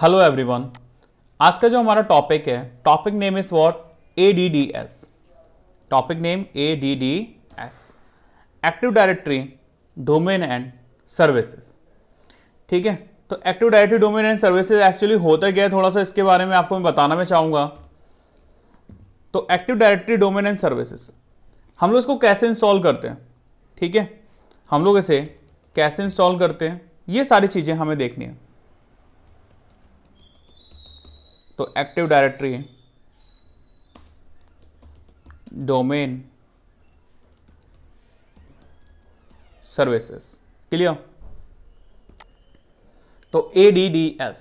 Hello everyone. आज का जो हमारा टॉपिक है, topic name is what, ADDS। Topic name ADDS, active directory domain and services. ठीक है, तो active directory domain and services actually होता क्या है, थोड़ा सा इसके बारे में आपको मैं बताना मैं चाहूँगा। तो active directory domain and services हम लोग इसको कैसे इंस्टॉल करते हैं, ठीक है, हम लोग इसे कैसे इंस्टॉल करते हैं, ये सारी चीज़ें हमें देखनी है। तो active directory domain services, clear. तो ADDS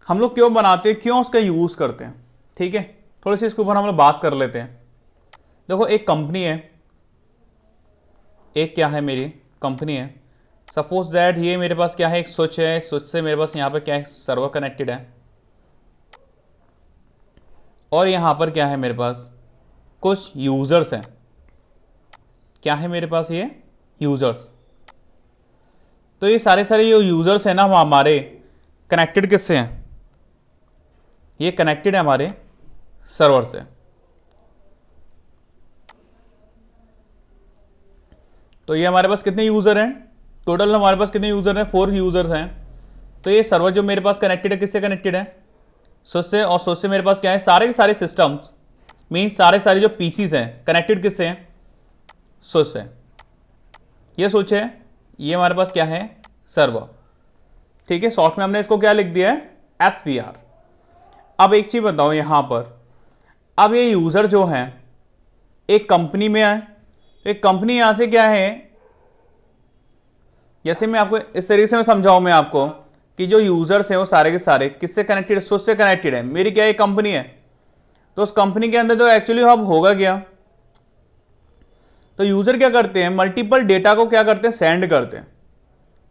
हम लोग क्यों बनाते हैं, क्यों उसका यूज करते हैं, ठीक है, थोड़ी सी इसके ऊपर हम लोग बात कर लेते हैं। देखो, एक कंपनी है, एक क्या है, मेरी कंपनी है। सपोज दैट ये मेरे पास क्या है, एक स्विच है, स्विच से मेरे पास यहाँ पे क्या है, सर्वर कनेक्टेड है, और यहाँ पर क्या है, मेरे पास कुछ यूजर्स हैं। क्या है मेरे पास, ये यूजर्स। तो ये सारे ये यूजर्स हैं ना, हमारे कनेक्टेड किससे हैं, ये कनेक्टेड है हमारे सर्वर से। तो ये हमारे पास कितने यूजर हैं, टोटल हमारे पास कितने यूजर हैं, 4 यूजर्स हैं। तो ये सर्वर जो मेरे पास कनेक्टेड है, किससे कनेक्टेड है, स्विच से। और स्विच से मेरे पास क्या है, सारे के सारे सिस्टम्स मीन्स सारे जो पीसीज हैं कनेक्टेड किससे हैं, स्विच से। ये स्विच है, ये हमारे पास क्या है, सर्वर। ठीक है, शॉर्ट में हमने इसको क्या लिख दिया है, SVR। अब एक चीज बताओ यहां पर, अब ये यूजर जो हैं एक कंपनी में आए, एक कंपनी यहां से क्या है, जैसे मैं आपको इस तरीके से मैं समझाऊं मैं आपको कि जो यूजर्स हैं वो सारे के सारे किससे कनेक्टेड, स्विच से कनेक्टेड है। मेरी क्या एक कंपनी है, तो उस कंपनी के अंदर तो एक्चुअली अब होगा क्या, तो यूजर क्या करते हैं, मल्टीपल डेटा को क्या करते हैं, सेंड करते हैं।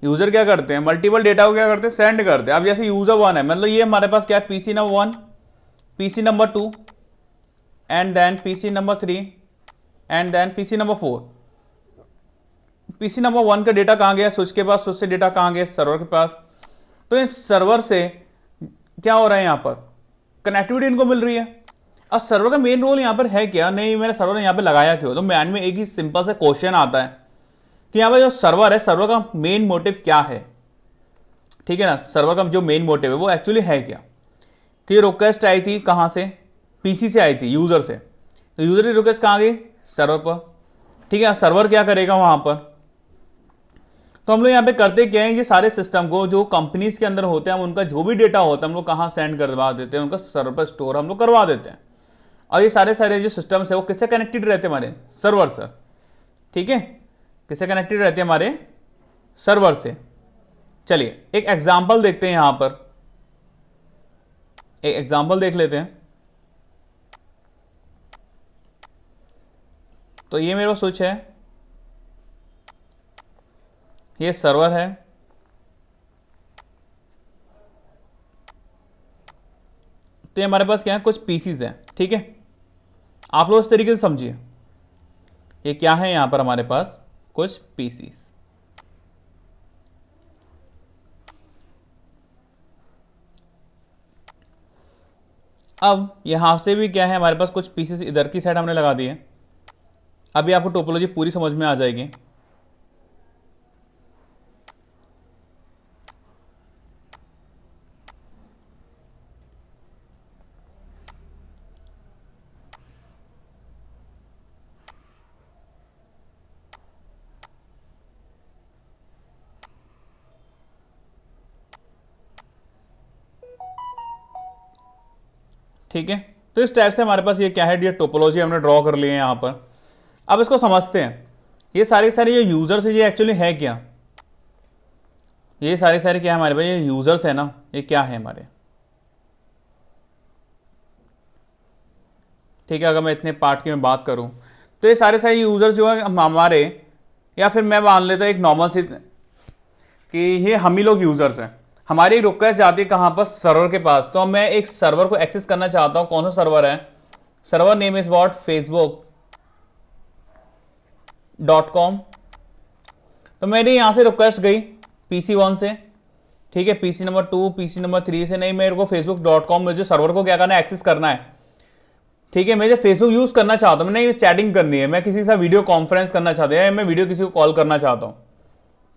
यूजर क्या करते हैं, मल्टीपल डेटा को क्या करते हैं, सेंड करते हैं। अब जैसे यूजर 1 है, मतलब ये हमारे पास क्या है, PC number 1, PC number 2 and then PC number 3 and then PC number 4। PC number 1 का डेटा कहाँ गया, स्विच के पास, स्विच से डेटा कहाँ गया, सर्वर के पास। तो इस सर्वर से क्या हो रहा है, यहाँ पर कनेक्टिविटी इनको मिल रही है। अब सर्वर का मेन रोल यहाँ पर है क्या, नहीं मैंने सर्वर यहाँ पे लगाया क्यों, तो माइंड में एक ही सिंपल सा क्वेश्चन आता है कि यहाँ पर जो सर्वर है, सर्वर का मेन मोटिव क्या है। ठीक है ना, सर्वर का जो मेन मोटिव है वो एक्चुअली है क्या, कि ये रिक्वेस्ट आई थी कहाँ से, PC से आई थी, यूजर से। तो यूजर की रिक्वेस्ट कहाँ गई, सर्वर पर। ठीक है, सर्वर क्या करेगा वहां पर, तो हम लोग यहाँ पे करते क्या है, ये सारे सिस्टम को जो कंपनीज के अंदर होते हैं, हम उनका जो भी डेटा होता है हम लोग कहाँ सेंड करवा देते हैं, उनका सर्वर पर स्टोर हम लोग करवा देते हैं। और ये सारे जो सिस्टम्स है वो किससे कनेक्टेड रहते हैं, हमारे सर्वर से। ठीक है, किससे कनेक्टेड रहते हैं, हमारे सर्वर से। चलिए एक एग्जाम्पल देखते हैं, यहां पर एक एग्जाम्पल देख लेते हैं। तो ये मेरे पास स्विच है, ये सर्वर है, तो ये हमारे पास क्या है, कुछ पीसीज हैं। ठीक है, आप लोग इस तरीके से समझिए, ये क्या है, यहां पर हमारे पास कुछ पीसीज। अब यहां से भी क्या है, हमारे पास कुछ पीसीज इधर की साइड हमने लगा दिए। अभी आपको टोपोलॉजी पूरी समझ में आ जाएगी। ठीक है, तो इस टाइप से हमारे पास ये क्या है, ये टोपोलॉजी हमने ड्रॉ कर लिए हैं यहाँ पर। अब इसको समझते हैं, ये सारे ये यूजर्स है, ये एक्चुअली है क्या, ये सारे क्या है हमारे पास, ये यूजर्स है ना, ये क्या है हमारे। ठीक है, अगर मैं इतने पार्ट की मैं बात करूं, तो ये सारे यूजर्स जो है हमारे, या फिर मैं मान लेता एक नॉर्मल सी कि ये हम ही लोग यूजर्स हैं। हमारी रिक्वेस्ट जाती है कहाँ पर, सर्वर के पास। तो मैं एक सर्वर को एक्सेस करना चाहता हूँ, कौन सा सर्वर है, server name is what, facebook.com। तो मेरी यहाँ से रिक्वेस्ट गई PC1 से ठीक है, पीसी नंबर 2 पीसी नंबर 3 से नहीं, मेरे को facebook.com में जो सर्वर को क्या करना है, एक्सेस करना है। ठीक है, मैं जो फेसबुक यूज करना चाहता हूँ, मैंने चैटिंग करनी है, मैं किसी के साथ वीडियो कॉन्फ्रेंस करना चाहता हूँ, या मैं वीडियो किसी को कॉल करना चाहता हूँ।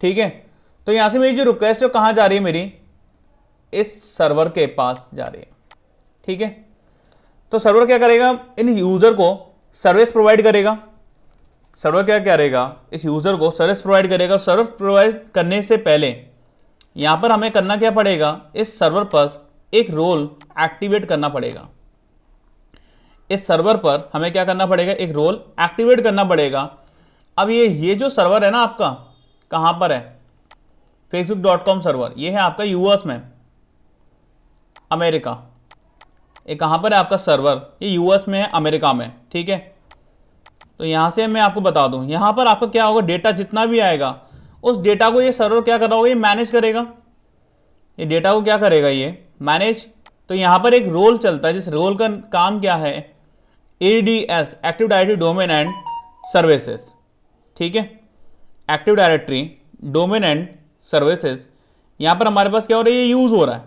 ठीक है, तो यहाँ से मेरी जो रिक्वेस्ट है कहाँ जा रही है, मेरी इस सर्वर के पास जा रही है। ठीक है, तो सर्वर क्या करेगा, इन यूजर को सर्विस प्रोवाइड करेगा। सर्वर क्या करेगा, इस यूजर को सर्विस प्रोवाइड करेगा। सर्विस प्रोवाइड करने से पहले यहाँ पर हमें करना क्या पड़ेगा, इस सर्वर पर एक रोल एक्टिवेट करना पड़ेगा। इस सर्वर पर हमें क्या करना पड़ेगा, एक रोल एक्टिवेट करना पड़ेगा। अब ये जो सर्वर है ना आपका, कहाँ पर है, facebook.com सर्वर, ये है आपका यूएस में, अमेरिका। ये कहाँ पर है आपका सर्वर, ये यूएस में है, अमेरिका में। ठीक है, तो यहाँ से मैं आपको बता दूँ, यहाँ पर आपका क्या होगा, डेटा जितना भी आएगा उस डेटा को ये सर्वर क्या कर रहा होगा, ये मैनेज करेगा। ये डेटा को क्या करेगा, ये मैनेज। तो यहाँ पर एक रोल चलता है, जिस रोल का काम क्या है, ADS, active directory domain and services. ठीक है, active directory domain and services, यहाँ पर हमारे पास क्या हो रहा है, ये यूज हो रहा है।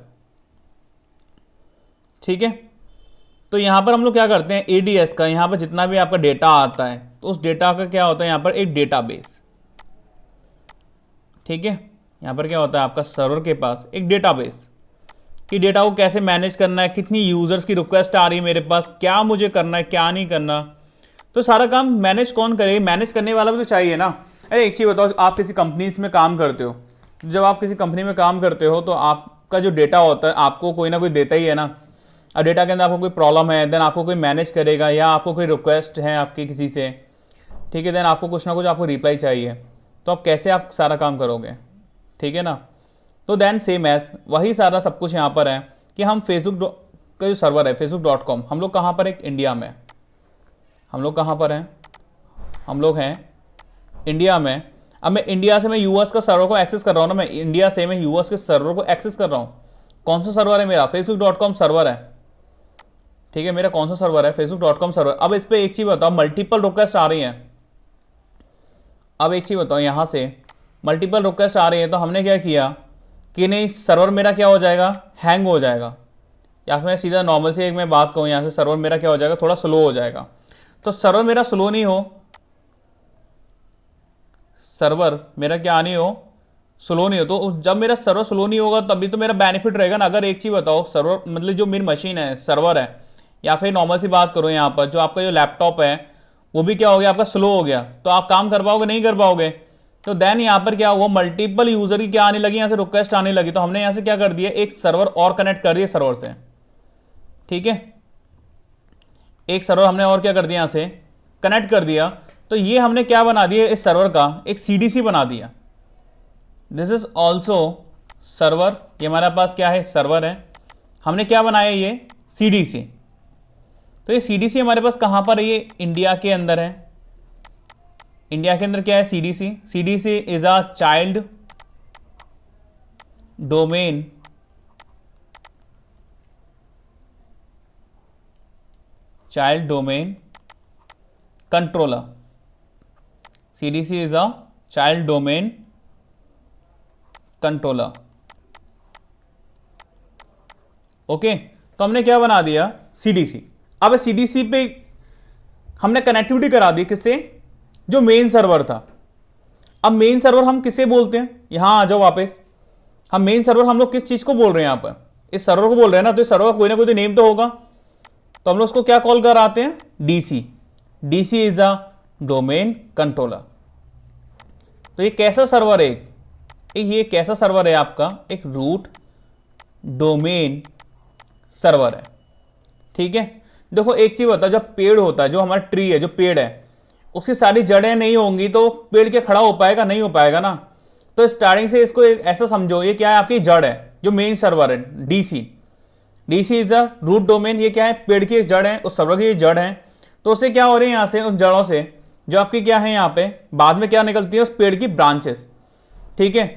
ठीक है, तो यहाँ पर हम लोग क्या करते हैं, ADS का यहाँ पर जितना भी आपका डेटा आता है, तो उस डेटा का क्या होता है, यहाँ पर एक डेटाबेस। ठीक है, यहाँ पर क्या होता है, आपका सर्वर के पास एक डेटाबेस, कि डेटा को कैसे मैनेज करना है, कितनी यूजर्स की रिक्वेस्ट आ रही है मेरे पास, क्या मुझे करना है, क्या नहीं करना। तो सारा काम मैनेज कौन करेगा, मैनेज करने वाला भी तो चाहिए ना। अरे एक चीज़ बताओ, आप किसी कंपनीज में काम करते हो, जब आप किसी कंपनी में काम करते हो तो आपका जो डेटा होता है आपको कोई ना कोई देता ही है ना। अब डेटा के अंदर आपको कोई प्रॉब्लम है, देन आपको कोई मैनेज करेगा, या आपको कोई रिक्वेस्ट है आपकी किसी से, ठीक है, देन आपको कुछ ना कुछ आपको रिप्लाई चाहिए, तो आप कैसे आप सारा काम करोगे। ठीक है ना, तो देन सेम एज वही सारा सब कुछ यहाँ पर है कि हम फेसबुक का जो सर्वर है facebook.com, हम लोग कहाँ पर, एक इंडिया में, हम लोग कहाँ पर हैं, हम लोग हैं इंडिया में। अब मैं इंडिया से मैं यूएस का सर्वर को एक्सेस कर रहा हूँ ना, मैं इंडिया से मैं यूएस के सर्वर को एक्सेस कर रहा हूँ। कौन सा सर्वर है मेरा, facebook.com सर्वर है। ठीक है, मेरा कौन सा सर्वर है, facebook.com सर्वर। अब इस पर एक चीज़ बताओ, मल्टीपल रिक्वेस्ट आ रही हैं। अब एक चीज़ बताओ, यहाँ से मल्टीपल रिक्वेस्ट आ रही है, तो हमने क्या किया कि नहीं, सर्वर मेरा क्या हो जाएगा, हैंग हो जाएगा। या फिर मैं सीधा नॉर्मल से एक मैं बात कहूँ, यहाँ से सर्वर मेरा क्या हो जाएगा, थोड़ा स्लो हो जाएगा। तो सर्वर मेरा स्लो नहीं हो, सर्वर मेरा क्या नहीं हो, स्लो नहीं हो। तो जब मेरा सर्वर स्लो नहीं होगा तभी तो मेरा बेनिफिट रहेगा ना। अगर एक चीज़ बताओ, सर्वर मतलब जो मेरी मशीन है सर्वर है, या फिर नॉर्मल सी बात करो, यहाँ पर जो आपका जो लैपटॉप है वो भी क्या हो गया, आपका स्लो हो गया, तो आप काम कर पाओगे, नहीं कर पाओगे। तो देन यहाँ पर क्या हुआ, मल्टीपल यूजर की क्या आने लगी, यहाँ से रिक्वेस्ट आने लगी, तो हमने यहाँ से क्या कर दिया, एक सर्वर और कनेक्ट कर दिया सर्वर से। ठीक है, एक सर्वर हमने और क्या कर दिया, यहाँ से कनेक्ट कर दिया। तो ये हमने क्या बना दिया, इस सर्वर का एक CDC बना दिया। दिस इज ऑल्सो सर्वर, ये हमारे पास क्या है, सर्वर है। हमने क्या बनाया, ये CDC। तो ये CDC हमारे पास कहाँ पर है, ये इंडिया के अंदर है। इंडिया के अंदर क्या है, CDC। CDC is a child domain controller. CDC is a child domain controller. Okay, तो हमने क्या बना दिया, CDC। अब CDC पे हमने कनेक्टिविटी करा दी, किससे, जो मेन सर्वर था। अब मेन सर्वर हम किसे बोलते हैं, यहां आ जाओ वापस। हम मेन सर्वर हम लोग किस चीज को बोल रहे हैं, यहां पर इस सर्वर को बोल रहे हैं ना, तो इस सर्वर का कोई ना कोई तो नेम तो होगा, तो हम लोग उसको क्या कॉल कराते हैं, DC। DC is a domain controller. तो ये कैसा सर्वर है, ये कैसा सर्वर है आपका, एक रूट डोमेन सर्वर है। ठीक है, देखो एक चीज होता है, जब पेड़ होता है, जो हमारा ट्री है, जो पेड़ है, उसकी सारी जड़ें नहीं होंगी तो पेड़ के खड़ा हो पाएगा, नहीं हो पाएगा ना। तो स्टार्टिंग से इसको ऐसा समझो, ये क्या है, आपकी जड़ है, जो मेन सर्वर है DC। DC is a root domain, ये क्या है, पेड़ की जड़ है, उस सर्वर की जड़ है। तो उससे क्या हो रही है, यहाँ से उस जड़ों से जो आपकी क्या है, यहाँ पे बाद में क्या निकलती है, उस पेड़ की ब्रांचेस। ठीक है,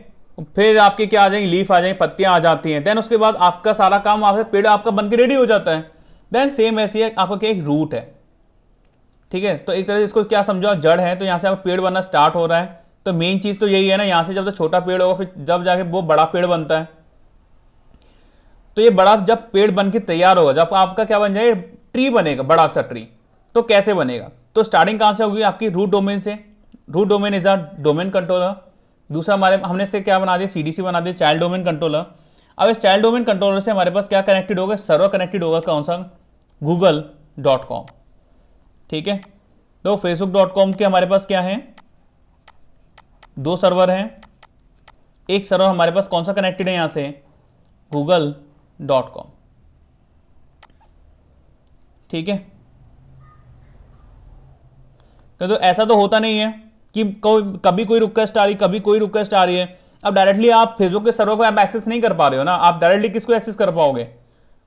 फिर आपके क्या आ जाएंगी, लीफ आ जाएंगी, पत्तियां आ जाती हैं। देन उसके बाद आपका सारा काम वहां से पेड़ आपका बन के रेडी हो जाता है। देन सेम ऐसी है आपका क्या, एक रूट है। ठीक है, तो एक तरह से इसको क्या समझो, जड़ है, तो यहाँ से आपका पेड़ बनना स्टार्ट हो रहा है। तो मेन चीज़ तो यही है ना, यहाँ से जब तक छोटा पेड़ होगा, फिर जब जाके वो बड़ा पेड़ बनता है। तो ये बड़ा जब पेड़ बन के तैयार होगा, जब आपका क्या बन जाए, ट्री बनेगा, बड़ा सा ट्री, तो कैसे बनेगा? तो स्टार्टिंग कहाँ से होगी आपकी? रूट डोमेन से। Root domain is a domain controller. दूसरा हमारे हमने से क्या बना दिया, सीडीसी बना दिया, चाइल्ड डोमेन कंट्रोलर। अब इस चाइल्ड डोमेन कंट्रोलर से हमारे पास क्या कनेक्टेड होगा? सर्वर कनेक्टेड होगा, कौन सा? google.com। ठीक है, तो facebook.com के हमारे पास क्या है? 2 सर्वर हैं। एक सर्वर हमारे पास कौन सा कनेक्टेड है यहां से? google.com। ठीक है, तो ऐसा तो होता नहीं है कि कभी कोई रिक्वेस्ट आ रही, कभी कोई रिक्वेस्ट आ रही है। अब डायरेक्टली आप फेसबुक के सर्वर को आप एक्सेस नहीं कर पा रहे हो ना, आप डायरेक्टली किसको एक्सेस कर पाओगे?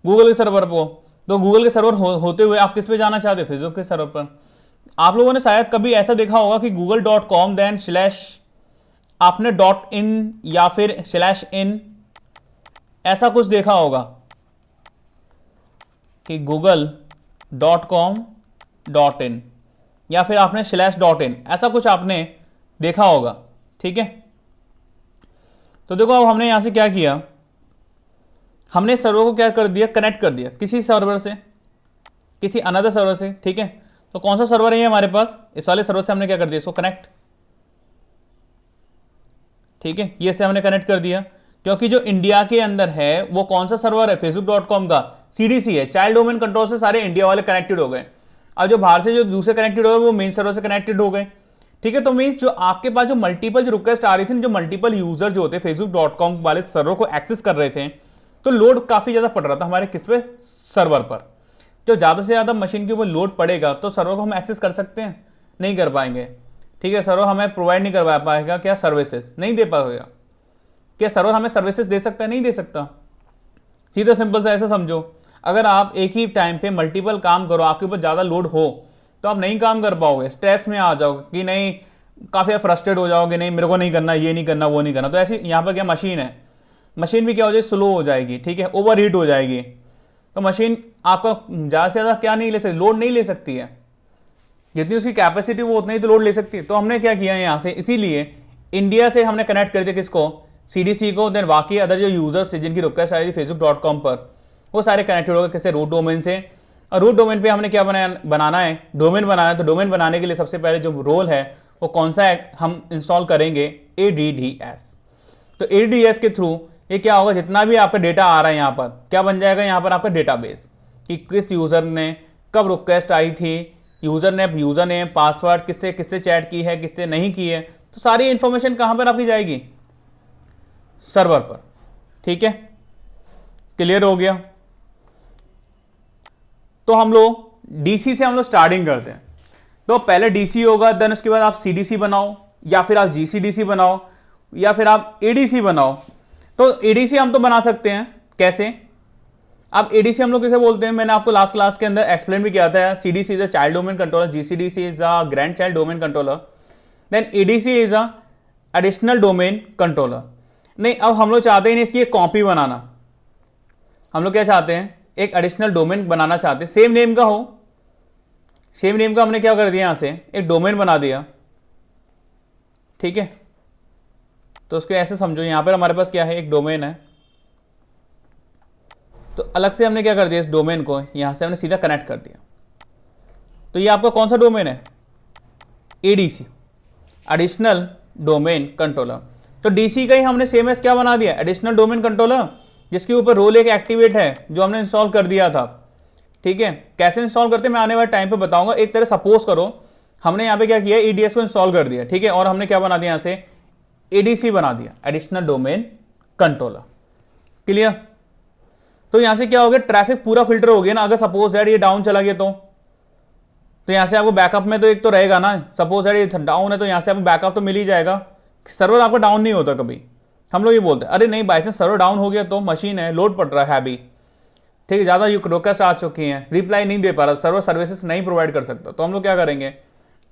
गूगल के सर्वर को। तो गूगल के सर्वर होते हुए आप किस पे जाना चाहते हो? फेसबुक के सर्वर पर। आप लोगों ने शायद कभी ऐसा देखा होगा कि google.com देन स्लैश आपने .in या फिर /in ऐसा कुछ देखा होगा कि google.com.in या फिर आपने /in ऐसा कुछ आपने देखा होगा। ठीक है, तो देखो अब हमने यहां से क्या किया, हमने सर्वर को क्या कर दिया, कनेक्ट कर दिया किसी सर्वर से, किसी अनदर सर्वर से। ठीक है, तो कौन सा सर्वर है हमारे पास? इस वाले सर्वर से हमने क्या कर दिया, इसको कनेक्ट। ठीक है, ये से हमने कनेक्ट कर दिया, क्योंकि जो इंडिया के अंदर है वो कौन सा सर्वर है? facebook.com का सीडीसी है, चाइल्ड डोमेन कंट्रोल से सारे इंडिया वाले कनेक्टेड हो गए। अब जो बाहर से जो दूसरे कनेक्टेड हो गए वो मेन सर्वर से कनेक्टेड हो गए। ठीक है, तो मीन्स जो आपके पास जो मल्टीपल जो रिक्वेस्ट आ रही थी, जो मल्टीपल यूजर जो होते facebook.com वाले सर्वर को एक्सेस कर रहे थे, तो लोड काफी ज्यादा पड़ रहा था हमारे किस पे? सर्वर पर। जो ज्यादा से ज्यादा मशीन के ऊपर लोड पड़ेगा तो सर्वर को हम एक्सेस कर सकते हैं? नहीं कर पाएंगे। ठीक है, सर्वर हमें प्रोवाइड नहीं करवा पाएगा क्या? सर्विसेज नहीं दे पाएगा। क्या सर्वर हमें सर्विसेज दे सकता है? नहीं दे सकता। सीधा सिंपल सा ऐसा समझो, अगर आप एक ही टाइम पे मल्टीपल काम करो, आपके ऊपर ज़्यादा लोड हो, तो आप नहीं काम कर पाओगे, स्ट्रेस में आ जाओगे कि नहीं, काफ़ी फ्रस्ट्रेट हो जाओगे, नहीं मेरे को नहीं करना, ये नहीं करना, वो नहीं करना। तो ऐसी यहाँ पर क्या मशीन है, मशीन भी क्या हो जाएगी? स्लो हो जाएगी। ठीक है, ओवर हीट हो जाएगी। तो मशीन आपका ज़्यादा से ज़्यादा क्या नहीं ले सकती, लोड नहीं ले सकती है। जितनी उसकी कैपेसिटी वो उतना ही तो लोड ले सकती है। तो हमने क्या किया यहाँ से, इसीलिए इंडिया से हमने कनेक्ट कर दिया किसको? सीडीसी को। देन बाकी अदर जो यूजर्स थे जिनकी रिक्वेस्ट आई थी facebook.com पर, वो सारे कनेक्टेड हो गए किससे? रूट डोमेन से। और रूट डोमेन पे हमने क्या बनाना है? डोमेन बनाना है। तो डोमेन बनाने के लिए सबसे पहले जो रोल है वो कौन सा है, हम इंस्टॉल करेंगे? ADDS। तो ADDS के थ्रू ये क्या होगा, जितना भी आपका डेटा आ रहा है यहाँ पर क्या बन जाएगा? यहाँ पर आपका डेटाबेस कि किस यूजर ने कब रिक्वेस्ट आई थी, यूजर नेम, पासवर्ड, किससे किससे चैट की है, किससे नहीं की है, तो सारी इंफॉर्मेशन कहाँ पर आपकी जाएगी? सर्वर पर। ठीक है, क्लियर हो गया? तो हम लोग डीसी से हम लोग स्टार्टिंग करते हैं। तो पहले डीसी होगा, देन उसके बाद आप सीडीसी बनाओ, या फिर आप जीसीडीसी बनाओ, या फिर आप एडीसी बनाओ। तो एडीसी हम तो बना सकते हैं, कैसे? अब एडीसी हम लोग किसे बोलते हैं? मैंने आपको लास्ट क्लास के अंदर एक्सप्लेन भी किया था। CDC is a child domain controller, GCDC is a grand child domain controller, then ADC is a additional domain controller. नहीं, अब हम लोग चाहते हैं नहीं इसकी एक कॉपी बनाना। हम लोग क्या चाहते हैं? एक एडिशनल डोमेन बनाना चाहते हैं, सेम नेम का हो। सेम नेम का हमने क्या कर दिया, यहां से एक डोमेन बना दिया। ठीक है, तो उसको ऐसे समझो, यहां पर हमारे पास क्या है? एक डोमेन है। तो अलग से हमने क्या कर दिया, इस डोमेन को यहां से हमने सीधा कनेक्ट कर दिया। तो ये आपका कौन सा डोमेन है? ADC, additional domain controller. तो डीसी का ही हमने सेम एस क्या बना दिया? एडिशनल डोमेन कंट्रोलर, जिसके ऊपर रोल एक एक्टिवेट है जो हमने इंस्टॉल कर दिया था। ठीक है, कैसे इंस्टॉल करते हैं मैं आने वाले टाइम पे बताऊंगा। एक तरह सपोज करो हमने यहाँ पे क्या किया, एडीएस को इंस्टॉल कर दिया। ठीक है, और हमने क्या बना दिया, यहाँ से एडीसी बना दिया, एडिशनल डोमेन कंट्रोलर। क्लियर? तो यहां से क्या हो गया, ट्रैफिक पूरा फिल्टर हो गया ना। अगर सपोज दैट ये डाउन चला गया तो यहां से आपको बैकअप में तो एक तो रहेगा ना। सपोज दैट ये डाउन है तो यहां से आपको बैकअप तो मिल ही जाएगा। सर्वर आपका डाउन नहीं होता कभी। हम लोग ये बोलते हैं अरे नहीं, बाई चांस सर्वर डाउन हो गया तो मशीन है, लोड पड़ रहा है अभी, ठीक है, ज़्यादा रिक्वेस्ट आ चुकी हैं, रिप्लाई नहीं दे पा रहा, सर्वर सर्विसेज नहीं प्रोवाइड कर सकता, तो हम लोग क्या करेंगे,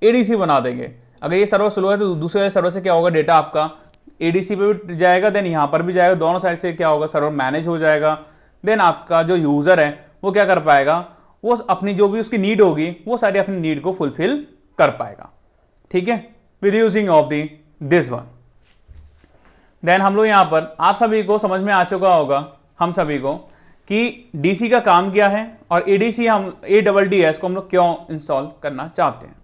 एडीसी बना देंगे। अगर ये सर्वर स्लो है तो दूसरे सर्वर से क्या होगा, डेटा आपका एडीसी पे भी जाएगा, देन यहाँ पर भी जाएगा, दोनों साइड से क्या होगा, सर्वर मैनेज हो जाएगा। देन आपका जो यूज़र है वो क्या कर पाएगा, वो अपनी जो भी उसकी नीड होगी वो सारी अपनी नीड को फुलफिल कर पाएगा। ठीक है, with using of this one. Then हम लोग यहाँ पर आप सभी को समझ में आ चुका होगा, हम सभी को, कि डीसी का काम क्या है और एडीसी हम ADDS को हम लोग क्यों इंस्टॉल करना चाहते हैं।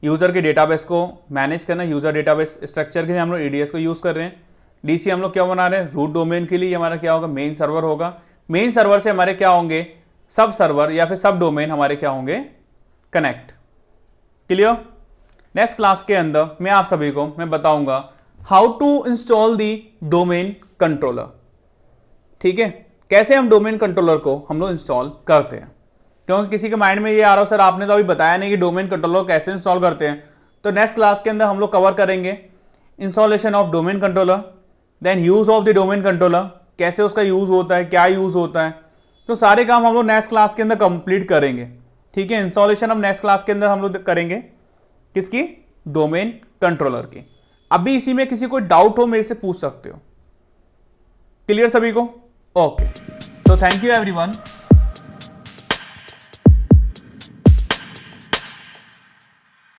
यूज़र के डेटाबेस को मैनेज करना, यूज़र डेटाबेस स्ट्रक्चर के लिए हम लोग ADS को यूज़ कर रहे हैं। डीसी हम लोग क्यों बना रहे हैं, रूट डोमेन के लिए हमारा क्या होगा, मेन सर्वर होगा। मेन सर्वर से हमारे क्या होंगे, सब सर्वर या फिर सब डोमेन हमारे क्या होंगे, कनेक्ट। क्लियर। नेक्स्ट क्लास के अंदर मैं आप सभी को मैं बताऊंगा how to install the domain controller. ठीक है, कैसे हम डोमेन कंट्रोलर को हम लोग इंस्टॉल करते हैं, क्योंकि किसी के माइंड में ये आ रहा हो सर आपने तो अभी बताया नहीं कि डोमेन कंट्रोलर कैसे इंस्टॉल करते हैं। तो नेक्स्ट क्लास के अंदर हम लोग कवर करेंगे installation of domain controller, then use of the domain controller, कैसे उसका यूज होता है, क्या यूज होता है। तो सारे काम हम लोग नेक्स्ट क्लास के अंदर कंप्लीट करेंगे। ठीक है, इंस्टॉलेशन हम नेक्स्ट क्लास के अंदर हम लोग करेंगे किसकी, डोमेन कंट्रोलर की। अभी इसी में किसी को डाउट हो मेरे से पूछ सकते हो। क्लियर सभी को, ओके। तो थैंक यू एवरीवन।